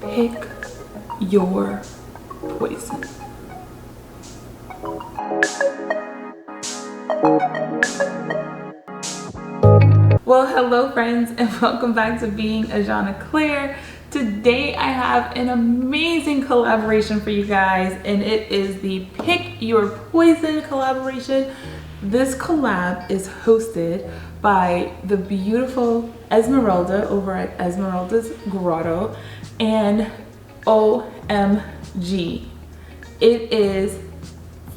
Pick your poison. Well, hello friends, and welcome back to Being Ajanaclair. Today I have an amazing collaboration for you guys, and it is the Pick Your Poison collaboration. This collab is hosted by the beautiful Esmeralda over at Esmeralda's Grotto and OMG. It is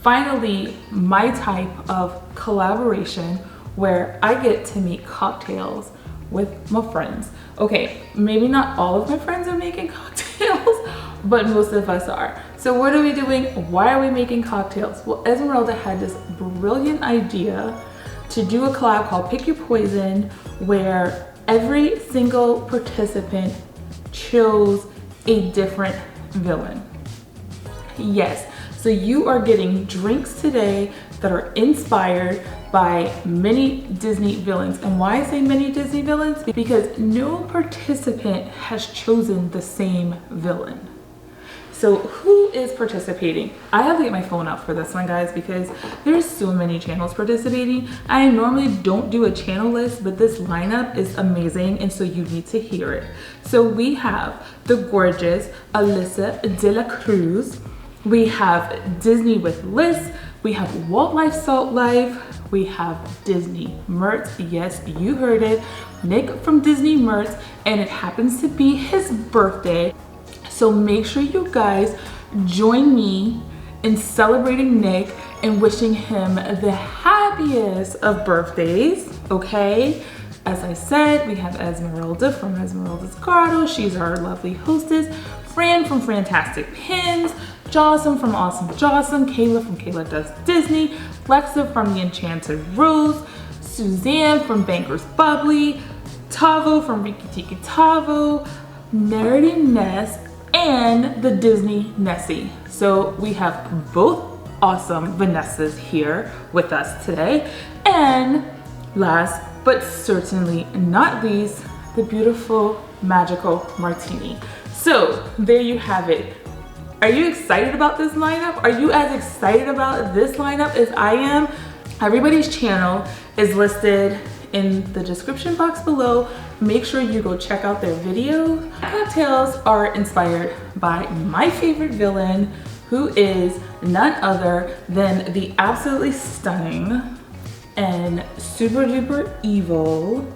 finally my type of collaboration where I get to make cocktails with my friends. Okay, maybe not all of my friends are making cocktails, but most of us are. So what are we doing? Why are we making cocktails? Well, Esmeralda had this brilliant idea to do a collab called Pick Your Poison, where every single participant chose a different villain. Yes, so you are getting drinks today that are inspired by many Disney villains. And why I say many Disney villains? Because no participant has chosen the same villain. So who is participating? I have to get my phone out for this one, guys, because there's so many channels participating. I normally don't do a channel list, but this lineup is amazing, and so you need to hear it. So we have the gorgeous Alissa de la Cruz. We have Disney with Liss. We have WaltLifeSaltLife. We have disneymertz. Yes, you heard it. Nick from disneymertz, and it happens to be his birthday. So make sure you guys join me in celebrating Nick and wishing him the happiest of birthdays, okay? As I said, we have Esmerelda from Esmeralda's Grotto. She's our lovely hostess. Fran from frantasticpins. Jasem from AwesomeJasem. Kayla from KalaDoesDisney. Lexa from the Enchanted Rose. Suzanne from Banker's Bubbly. Tavo from RikkiTikkiTavo. Nerdy-Ness, and the Disney Nessi. So we have both awesome Vanessas here with us today. And last but certainly not least, the beautiful, magical Martini. So there you have it. Are you excited about this lineup? Are you as excited about this lineup as I am? Everybody's channel is listed in the description box below. Make sure you go check out their video. Cocktails are inspired by my favorite villain, who is none other than the absolutely stunning and super duper evil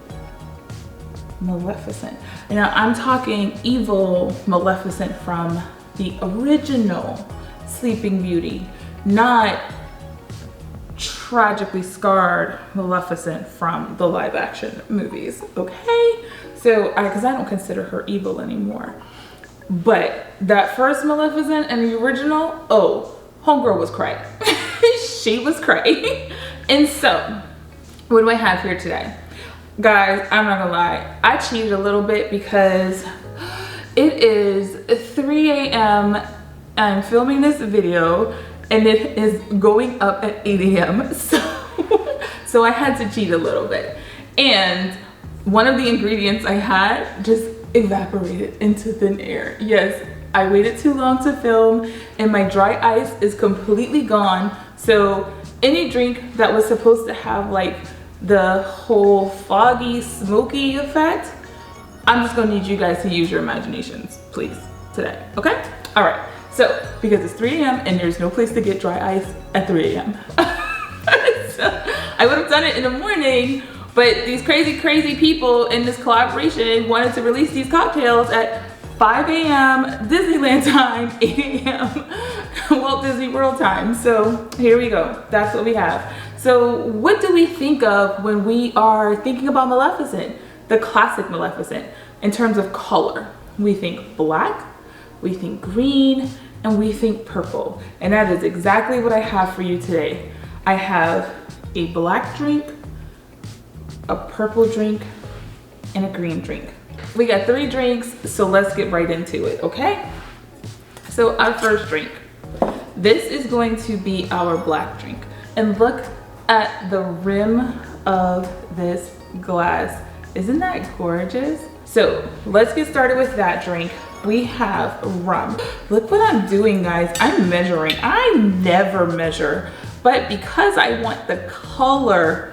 Maleficent. Now I'm talking evil Maleficent from the original Sleeping Beauty, not tragically scarred Maleficent from the live action movies, okay? So, because I don't consider her evil anymore. But that first Maleficent and the original, oh, homegirl was cray. She was cray. And so, what do I have here today? Guys, I'm not gonna lie, I cheated a little bit because it is 3 a.m. I'm filming this video and it is going up at 8 a.m. So I had to cheat a little bit. And one of the ingredients I had just evaporated into thin air. Yes, I waited too long to film and my dry ice is completely gone. So any drink that was supposed to have like the whole foggy, smoky effect, I'm just gonna need you guys to use your imaginations, please, today, okay? All right. So, because it's 3 a.m. and there's no place to get dry ice at 3 a.m. So, I would have done it in the morning, but these crazy people in this collaboration wanted to release these cocktails at 5 a.m. Disneyland time, 8 a.m. Walt Disney World time. So here we go, that's what we have. So what do we think of when we are thinking about Maleficent? The classic Maleficent. In terms of color, we think black, we think green, and we think purple. And that is exactly what I have for you today. I have a black drink, a purple drink, and a green drink. We got 3 drinks, so let's get right into it, okay? So our first drink. This is going to be our black drink. And look at the rim of this glass. Isn't that gorgeous? So let's get started with that drink. we have rum. Look what I'm doing, guys. I'm measuring. I never measure, but because I want the color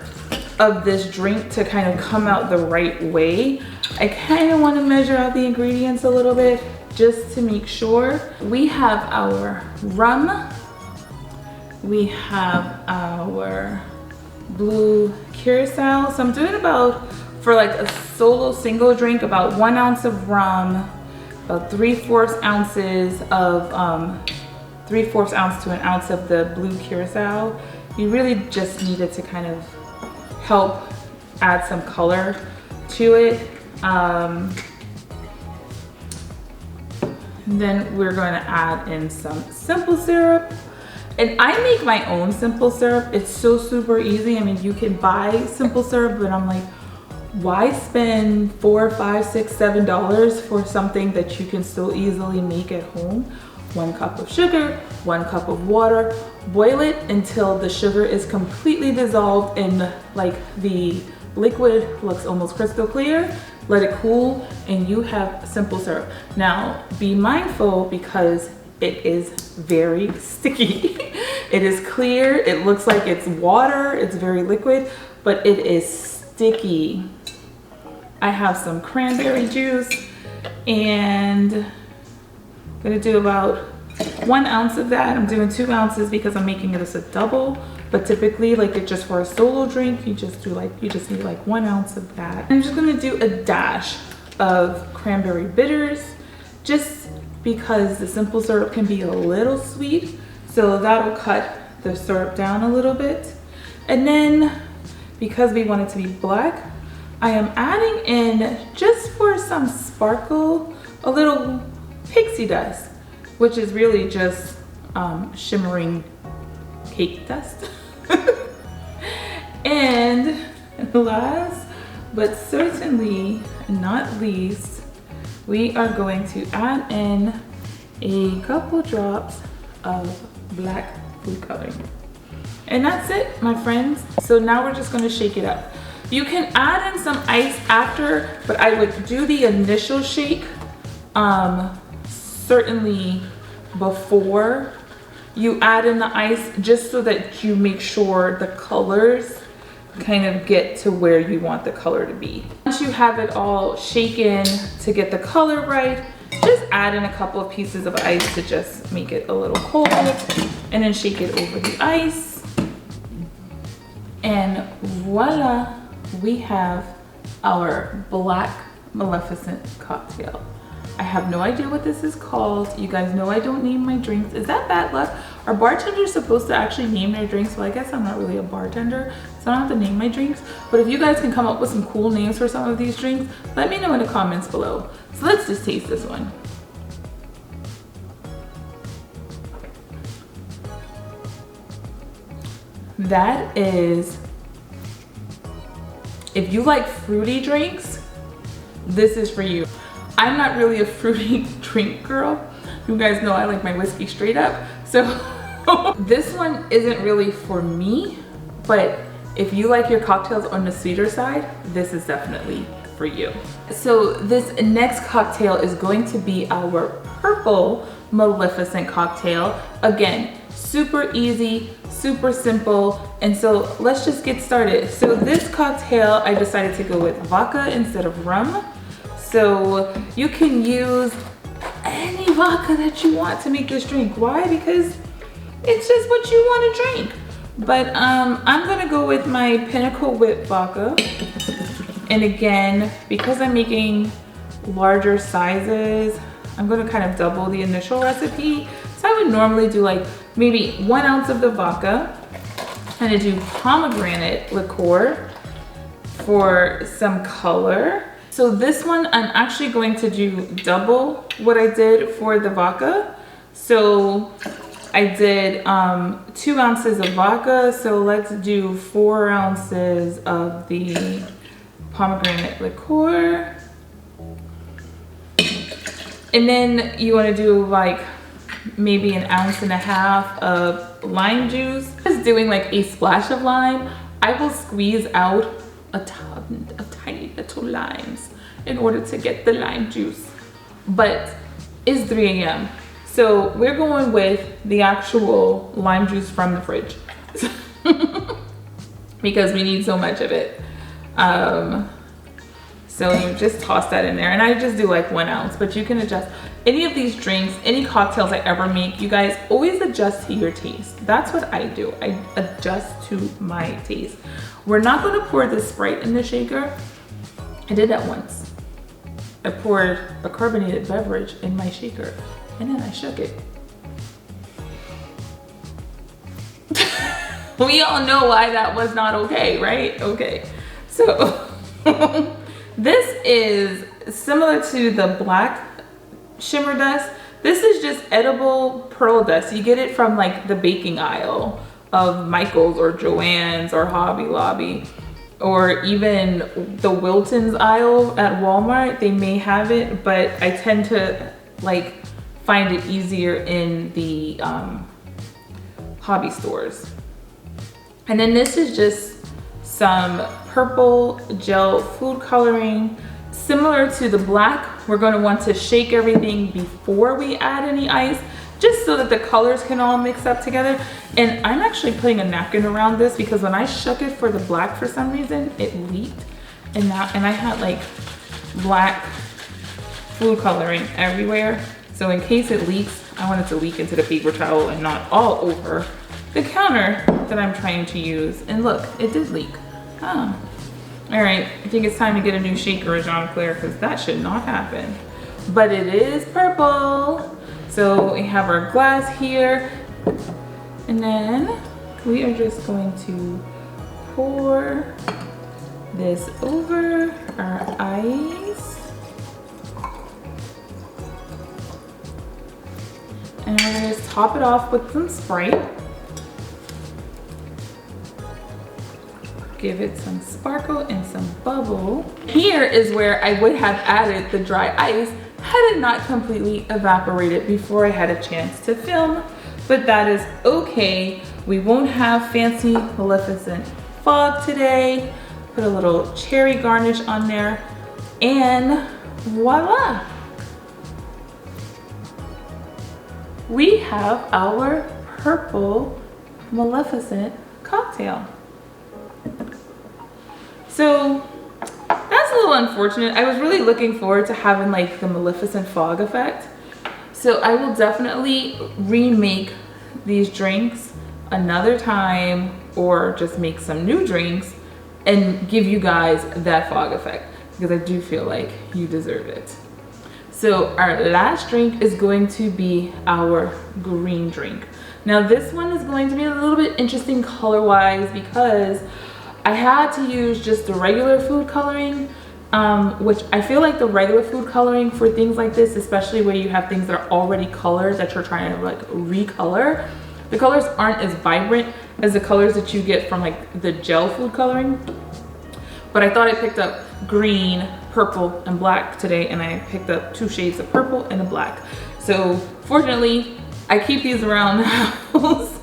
of this drink to kind of come out the right way, I kind of want to measure out the ingredients a little bit just to make sure. We have our rum, we have our blue curacao. So I'm doing about, for like a solo single drink, about 1 ounce of rum, about 3/4 ounces of 3/4 ounce to 1 ounce of the blue curacao. You really just need it to kind of help add some color to it. Then we're going to add in some simple syrup. And I make my own simple syrup. It's so super easy. I mean, you can buy simple syrup, but I'm like, why spend $4, $5, $6, $7 for something that you can so easily make at home? 1 cup of sugar, 1 cup of water, boil it until the sugar is completely dissolved and like the liquid looks almost crystal clear. Let it cool and you have simple syrup. Now be mindful because it is very sticky. It is clear, it looks like it's water, it's very liquid, but it is sticky. I have some cranberry juice and I'm gonna do about 1 ounce of that. I'm doing 2 ounces because I'm making it as a double, but typically like it just for a solo drink, you just need like 1 ounce of that. I'm just gonna do a dash of cranberry bitters just because the simple syrup can be a little sweet. So that'll cut the syrup down a little bit. And then because we want it to be black, I am adding in, just for some sparkle, a little pixie dust, which is really just shimmering cake dust. And last but certainly not least, we are going to add in a couple drops of black food coloring. And that's it, my friends. So now we're just gonna shake it up. You can add in some ice after, but I would do the initial shake certainly before you add in the ice, just so that you make sure the colors kind of get to where you want the color to be. Once you have it all shaken to get the color right, just add in a couple of pieces of ice to just make it a little cold, and then shake it over the ice. And voila, we have our black Maleficent cocktail. I have no idea what this is called. You guys know I don't name my drinks. Is that bad luck? Are bartenders supposed to actually name their drinks? Well, I guess I'm not really a bartender, so I don't have to name my drinks. But if you guys can come up with some cool names for some of these drinks, let me know in the comments below. So let's just taste this one. That is, if you like fruity drinks, this is for you. I'm not really a fruity drink girl. You guys know I like my whiskey straight up. So this one isn't really for me, but if you like your cocktails on the sweeter side, this is definitely for you. So this next cocktail is going to be our purple Maleficent cocktail. Again, super easy, super simple. And so let's just get started. So this cocktail, I decided to go with vodka instead of rum. So you can use any vodka that you want to make this drink. Why? Because it's just what you want to drink. But I'm gonna go with my Pinnacle Whip vodka. And again, because I'm making larger sizes, I'm gonna kind of double the initial recipe. So I would normally do like maybe 1 ounce of the vodka. I'm gonna do pomegranate liqueur for some color. So this one, I'm actually going to do double what I did for the vodka. So I did 2 ounces of vodka. So let's do 4 ounces of the pomegranate liqueur. And then you want to do like maybe 1.5 ounces of lime juice. Just doing like a splash of lime. I will squeeze out a ton of tiny little limes in order to get the lime juice. But is 3 a.m. So we're going with the actual lime juice from the fridge because we need so much of it. So you just toss that in there, and I just do like 1 ounce, but you can adjust. Any of these drinks, any cocktails I ever make, you guys always adjust to your taste. That's what I do. I adjust to my taste. We're not going to pour the Sprite in the shaker. I did that once. I poured a carbonated beverage in my shaker, and then I shook it. We all know why that was not okay, right? Okay, so this is similar to the black shimmer dust. This is just edible pearl dust. You get it from like the baking aisle of Michael's or Joann's or Hobby Lobby, or even the Wilton's aisle at Walmart. They may have it, but I tend to like find it easier in the hobby stores. And then this is just some purple gel food coloring. Similar to the black, we're going to want to shake everything before we add any ice, just so that the colors can all mix up together. And I'm actually putting a napkin around this because when I shook it for the black, for some reason, it leaked. And I had like black food coloring everywhere. So in case it leaks, I want it to leak into the paper towel and not all over the counter that I'm trying to use. And look, it did leak. Huh. All right, I think it's time to get a new shaker, Ajanaclair, because that should not happen. But it is purple. So we have our glass here. And then we are just going to pour this over our ice. And we're gonna just top it off with some Sprite. Give it some sparkle and some bubble. Here is where I would have added the dry ice had it not completely evaporated before I had a chance to film, but that is okay. We won't have fancy Maleficent fog today. Put a little cherry garnish on there, and voila. We have our purple Maleficent cocktail. So that's a little unfortunate. I was really looking forward to having like the Maleficent fog effect. So I will definitely remake these drinks another time, or just make some new drinks and give you guys that fog effect, because I do feel like you deserve it. So our last drink is going to be our green drink. Now this one is going to be a little bit interesting color-wise because I had to use just the regular food coloring, which I feel like the regular food coloring for things like this, especially where you have things that are already colored that you're trying to like recolor, the colors aren't as vibrant as the colors that you get from like the gel food coloring. But I thought I picked up green, purple, and black today, and I picked up 2 shades of purple and a black. So fortunately, I keep these around the house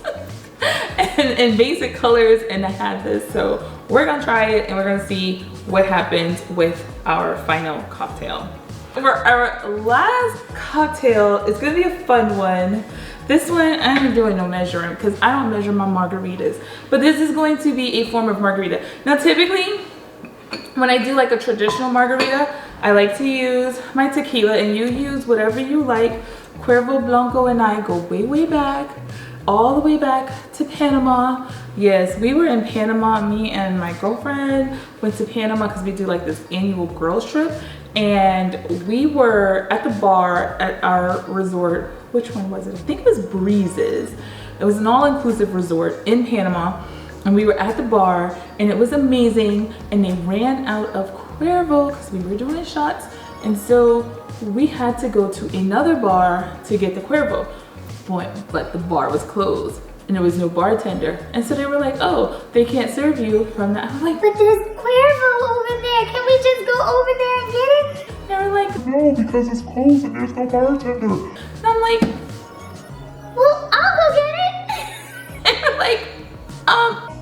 in basic colors, and I had this. So we're gonna try it and we're gonna see what happens with our final cocktail. For our last cocktail, it's gonna be a fun one. This one, I'm doing no measuring because I don't measure my margaritas, but this is going to be a form of margarita. Now typically, when I do like a traditional margarita, I like to use my tequila, and you use whatever you like. Cuervo Blanco and I go way, way back, all the way back to Panama. Yes, we were in Panama. Me and my girlfriend went to Panama because we do like this annual girls trip, and we were at the bar at our resort. Which one was it? I think it was Breezes. It was an all-inclusive resort in Panama, and we were at the bar, and it was amazing, and they ran out of Cuervo because we were doing shots, and so we had to go to another bar to get the Cuervo. But the bar was closed and there was no bartender, and so they were like, oh, they can't serve you from that. I'm like, but there's Cuervo over there, can we just go over there and get it? And they were like, no, because it's closed and there's no bartender. And I'm like, well, I'll go get it. and they're like,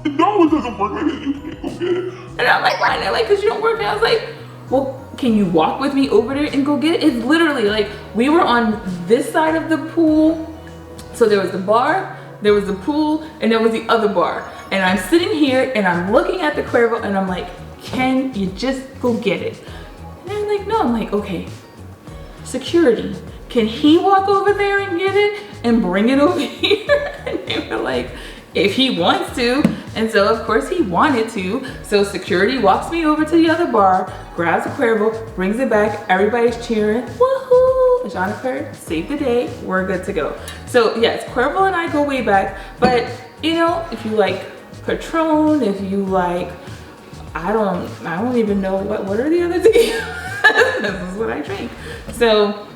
No, it doesn't work like that. You can't go get it. and I'm like, why? And they're like, because you don't work. And I was like, well, can you walk with me over there and go get it? It's literally like, we were on this side of the pool. So there was the bar, there was the pool, and there was the other bar. And I'm sitting here and I'm looking at the Cuervo and I'm like, can you just go get it? And they're like, no. I'm like, okay, security, can he walk over there and get it and bring it over here? And they were like, if he wants to. And so of course he wanted to. So security walks me over to the other bar, grabs the Cuervo, brings it back, everybody's cheering, woohoo! Ajanaclair saved the day, we're good to go. So yes, Cuervo and I go way back, but you know, if you like Patron, if you like, I don't even know what are the other two. This is what I drink. So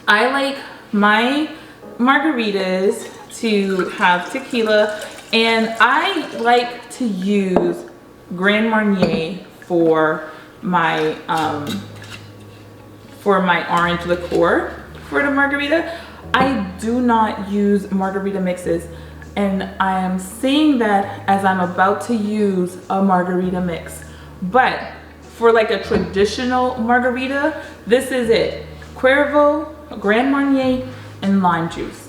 I like my margaritas to have tequila, and I like to use Grand Marnier for my orange liqueur for the margarita. I do not use margarita mixes, and I am saying that as I'm about to use a margarita mix. But for like a traditional margarita, this is it. Cuervo, Grand Marnier, and lime juice.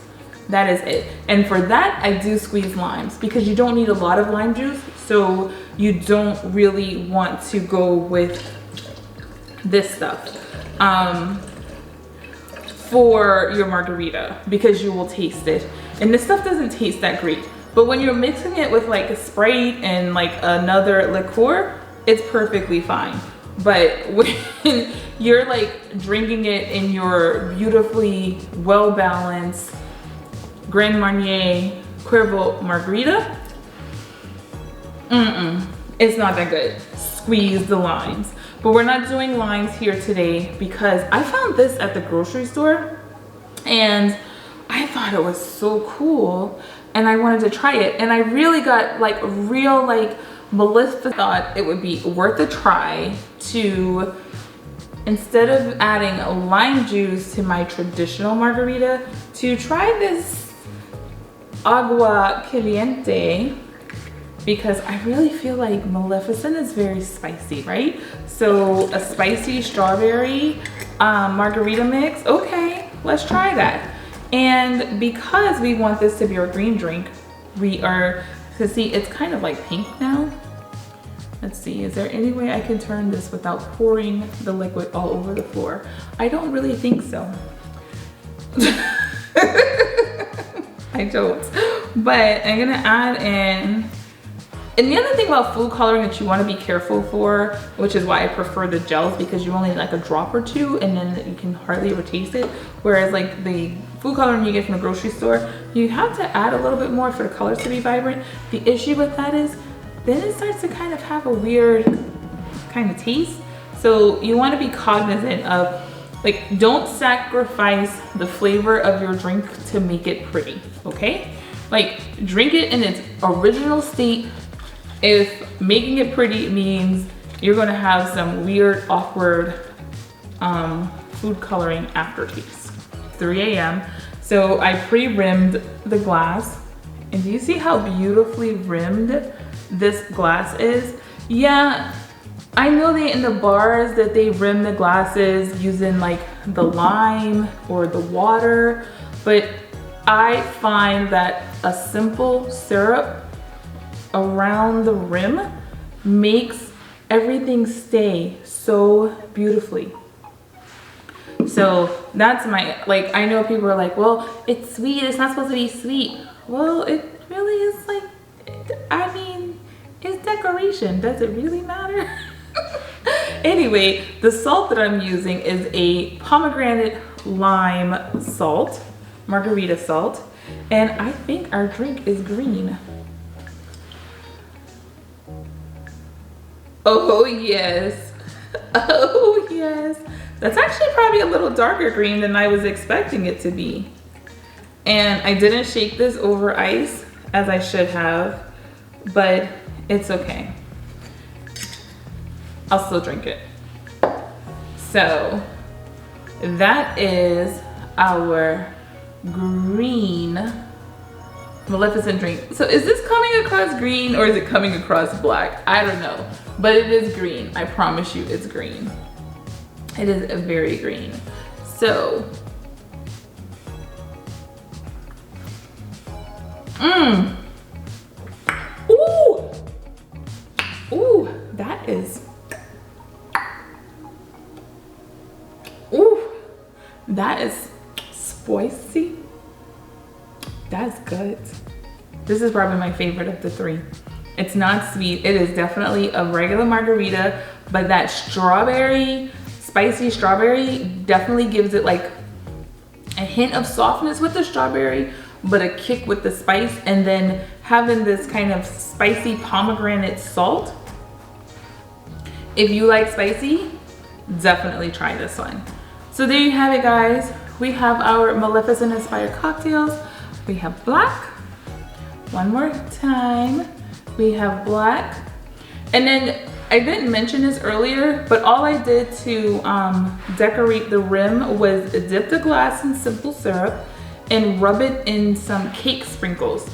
That is it. And for that, I do squeeze limes because you don't need a lot of lime juice. So you don't really want to go with this stuff for your margarita because you will taste it. And this stuff doesn't taste that great. But when you're mixing it with like a Sprite and like another liqueur, it's perfectly fine. But when you're like drinking it in your beautifully well-balanced Grand Marnier Cuervo margarita, it's not that good. Squeeze the limes. But we're not doing limes here today because I found this at the grocery store and I thought it was so cool and I wanted to try it, and I really got like real like Maleficent. Thought it would be worth a try to, instead of adding lime juice to my traditional margarita, to try this agua caliente, because I really feel like Maleficent is very spicy, right? So a spicy strawberry margarita mix, okay, let's try that. And because we want this to be our green drink, we are, to see, it's kind of like pink now. Let's see, is there any way I can turn this without pouring the liquid all over the floor? I don't really think so. I don't, but I'm gonna add in, and the other thing about food coloring that you want to be careful for, which is why I prefer the gels, because you only need like a drop or two and then you can hardly ever taste it. Whereas like the food coloring you get from the grocery store, you have to add a little bit more for the colors to be vibrant. The issue with that is then it starts to kind of have a weird kind of taste. So you want to be cognizant of, like, don't sacrifice the flavor of your drink to make it pretty, okay? Like, drink it in its original state. If making it pretty means you're gonna have some weird, awkward food coloring aftertaste. 3 a.m. So I pre-rimmed the glass. And do you see how beautifully rimmed this glass is? Yeah, I know they in the bars that they rim the glasses using like the lime or the water, but I find that a simple syrup around the rim makes everything stay so beautifully. So that's my, like, I know people are like, well, it's sweet, it's not supposed to be sweet. Well, it really is, like, I mean, it's decoration. Does it really matter? Anyway, the salt that I'm using is a pomegranate lime salt, margarita salt, and I think our drink is green. Oh yes, oh yes. That's actually probably a little darker green than I was expecting it to be. And I didn't shake this over ice as I should have, but it's okay. I'll still drink it. So that is our green Maleficent drink. So is this coming across green or is it coming across black? I don't know, but it is green. I promise you it's green. It is very green. So, ooh, ooh, that is, ooh, that is spicy. That's good. This is probably my favorite of the three. It's not sweet. It is definitely a regular margarita, but that strawberry, spicy strawberry definitely gives it like a hint of softness with the strawberry, but a kick with the spice, and then having this kind of spicy pomegranate salt. If you like spicy, definitely try this one. So there you have it, guys. We have our Maleficent inspired cocktails. We have black. One more time. We have black. And then I didn't mention this earlier, but all I did to decorate the rim was dip the glass in simple syrup and rub it in some cake sprinkles.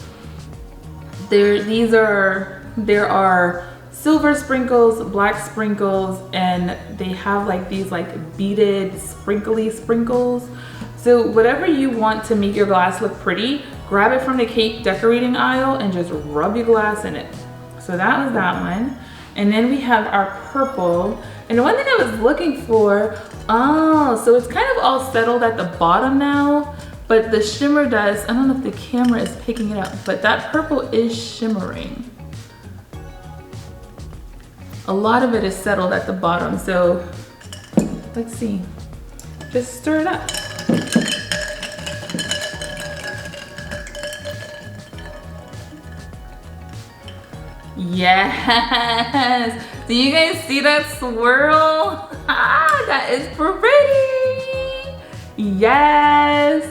There are silver sprinkles, black sprinkles, and they have like these like beaded sprinkly sprinkles. So whatever you want to make your glass look pretty, grab it from the cake decorating aisle and just rub your glass in it. So that was that one. And then we have our purple. And the one thing I was looking for, oh, so it's kind of all settled at the bottom now, but the shimmer does, I don't know if the camera is picking it up, but that purple is shimmering. A lot of it is settled at the bottom. So let's see, just stir it up. Yes, do you guys see that swirl? Ah, that is pretty. Yes,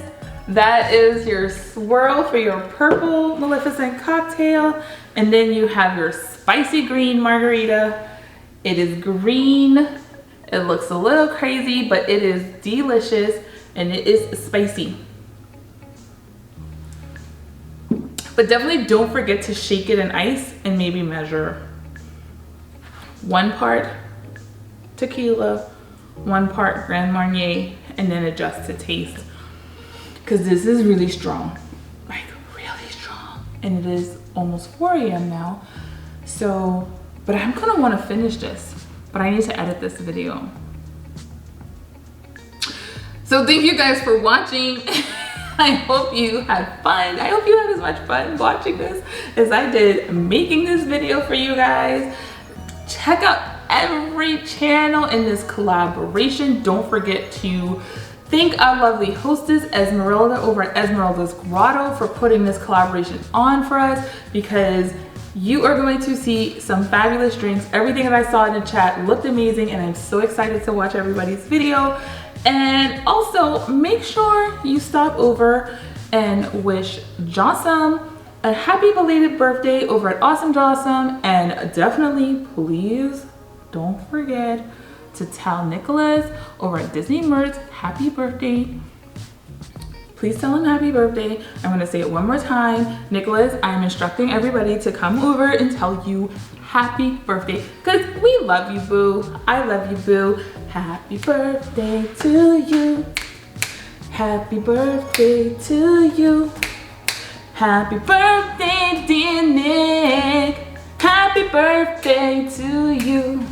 that is your swirl for your purple Maleficent cocktail. And then you have your spicy green margarita. It is green. It looks a little crazy, but it is delicious and it is spicy. But definitely don't forget to shake it in ice and maybe measure 1 part tequila, 1 part Grand Marnier, and then adjust to taste. Because this is really strong, like really strong. And it is almost 4 AM now. So, but I'm gonna wanna finish this, but I need to edit this video. So thank you guys for watching. I hope you had fun. I hope you had as much fun watching this as I did making this video for you guys. Check out every channel in this collaboration. Don't forget to thank our lovely hostess Esmeralda over at Esmeralda's Grotto for putting this collaboration on for us, because you are going to see some fabulous drinks. Everything that I saw in the chat looked amazing, and I'm so excited to watch everybody's video. And also make sure you stop over and wish Jasem a happy belated birthday over at AwesomeJasem, and definitely please don't forget to tell Nicholas over at disneymertz happy birthday. Please tell him happy birthday. I'm gonna say it one more time. Nicholas, I'm instructing everybody to come over and tell you happy birthday, because we love you, boo. I love you, boo. Happy birthday to you. Happy birthday to you. Happy birthday, dear Nick. Happy birthday to you.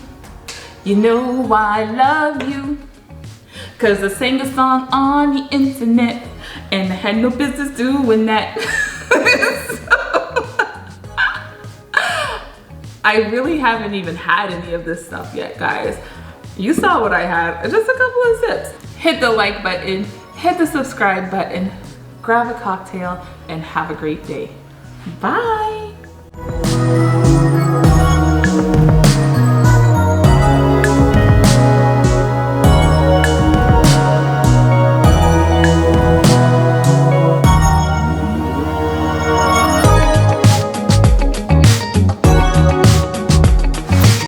You know I love you, cause I sang a song on the internet and I had no business doing that. I really haven't even had any of this stuff yet, guys. You saw what I had, just a couple of sips. Hit the like button, hit the subscribe button, grab a cocktail, and have a great day. Bye.